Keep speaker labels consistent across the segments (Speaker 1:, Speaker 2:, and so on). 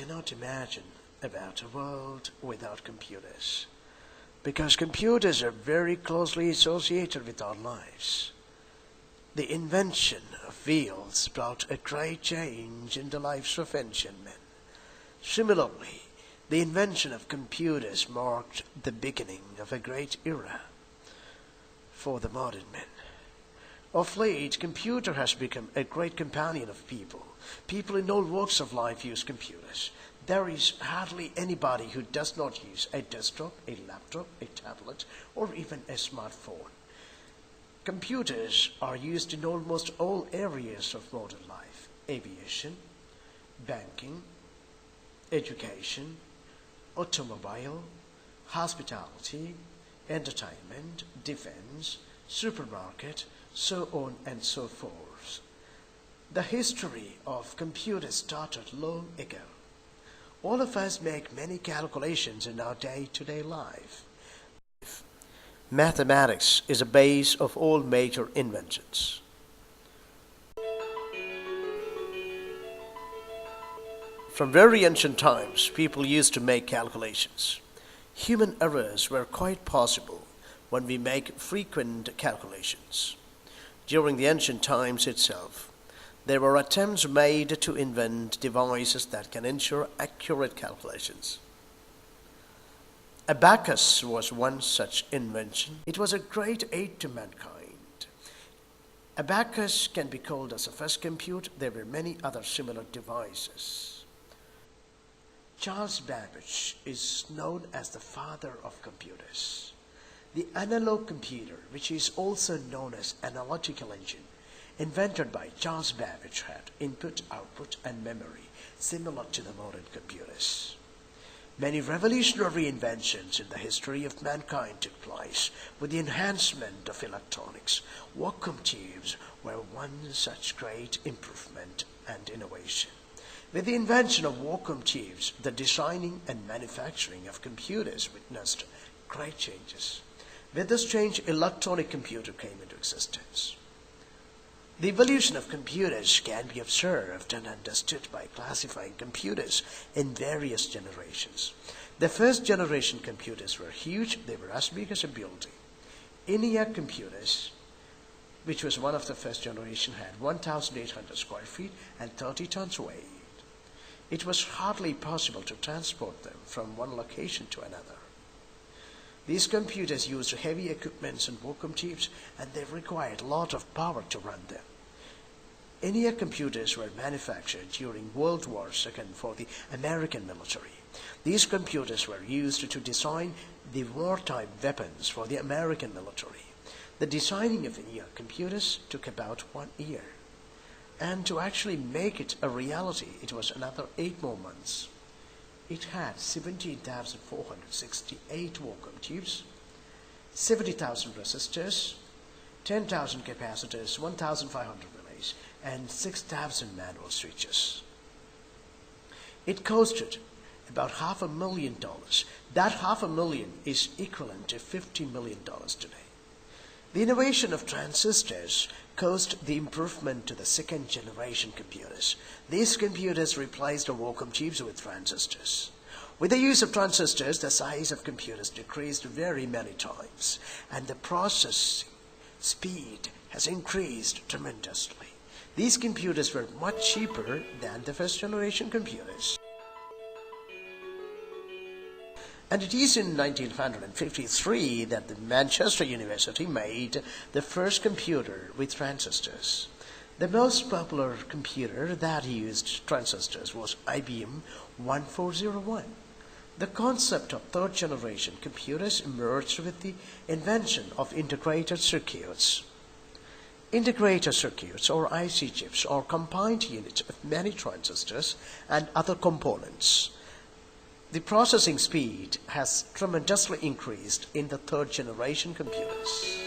Speaker 1: cannot imagine about a world without computers, because computers are very closely associated with our lives. The invention of wheels brought a great change in the lives of ancient men. Similarly, the invention of computers marked the beginning of a great era for the modern men. Of late, computer has become a great companion of people. People in all walks of life use computers. There is hardly anybody who does not use a desktop, a laptop, a tablet, or even a smartphone. Computers are used in almost all areas of modern life: aviation, banking, education, automobile, hospitality, entertainment, defense, supermarket, so on and so forth. The history of computers started long ago. All of us make many calculations in our day-to-day life. Mathematics is a base of all major inventions. From very ancient times, people used to make calculations. Human errors were quite possible when we make frequent calculations. During the ancient times itself, there were attempts made to invent devices that can ensure accurate calculations. Abacus was one such invention. It was a great aid to mankind. Abacus can be called as the first computer. There were many other similar devices. Charles Babbage is known as the father of computers. The analog computer, which is also known as analytical engine, invented by Charles Babbage, had input, output, and memory similar to the modern computers. Many revolutionary inventions in the history of mankind took place with the enhancement of electronics. Vacuum tubes were one such great improvement and innovation. With the invention of vacuum tubes, the designing and manufacturing of computers witnessed great changes. With this change, electronic computer came into existence. The evolution of computers can be observed and understood by classifying computers in various generations. The first generation computers were huge. They were as big as a building. ENIAC computers, which was one of the first generation, had 1,800 square feet and 30 tons weight. It was hardly possible to transport them from one location to another. These computers used heavy equipments and vacuum tubes, and they required a lot of power to run them. ENIAC computers were manufactured during World War II for the American military. These computers were used to design the wartime weapons for the American military. The designing of ENIAC computers took about 1 year. And to actually make it a reality, it was another 8 more months. It had 17,468 vacuum tubes, 70,000 resistors, 10,000 capacitors, 1,500 relays, and 6,000 manual switches. It costed about $500,000. That $500,000 is equivalent to $50 million today. The innovation of transistors caused the improvement to the second generation computers. These computers replaced the vacuum tubes with transistors. With the use of transistors, the size of computers decreased very many times, and the processing speed has increased tremendously. These computers were much cheaper than the first generation computers. And it is in 1953 that the Manchester University made the first computer with transistors. The most popular computer that used transistors was IBM 1401. The concept of third generation computers emerged with the invention of integrated circuits. Integrated circuits, or IC chips, are combined units of many transistors and other components. The processing speed has tremendously increased in the third generation computers.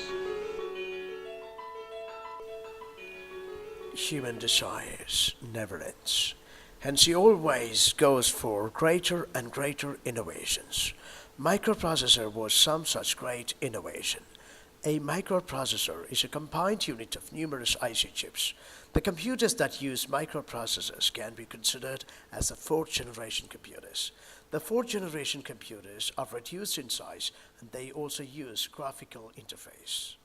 Speaker 1: Human desires never ends. Hence he always goes for greater and greater innovations. Microprocessor was some such great innovation. A microprocessor is a combined unit of numerous IC chips. The computers that use microprocessors can be considered as the fourth generation computers. The fourth generation computers are reduced in size and they also use graphical interface.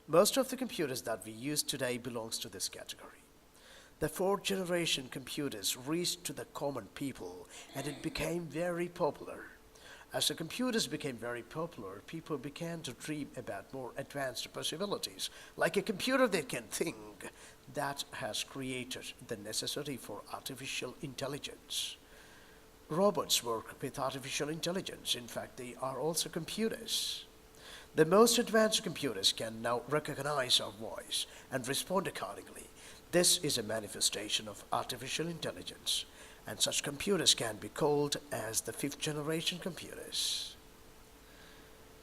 Speaker 1: Most of the computers that we use today belongs to this category. The fourth generation computers reached to the common people and it became very popular. As the computers became very popular, people began to dream about more advanced possibilities, like a computer that can think. That has created the necessity for artificial intelligence. Robots work with artificial intelligence. In fact, they are also computers. The most advanced computers can now recognize our voice and respond accordingly. This is a manifestation of artificial intelligence, and such computers can be called as the fifth generation computers.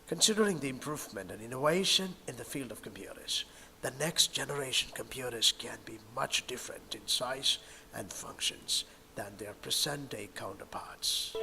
Speaker 1: Considering the improvement and innovation in the field of computers, the next generation computers can be much different in size and functions than their present-day counterparts.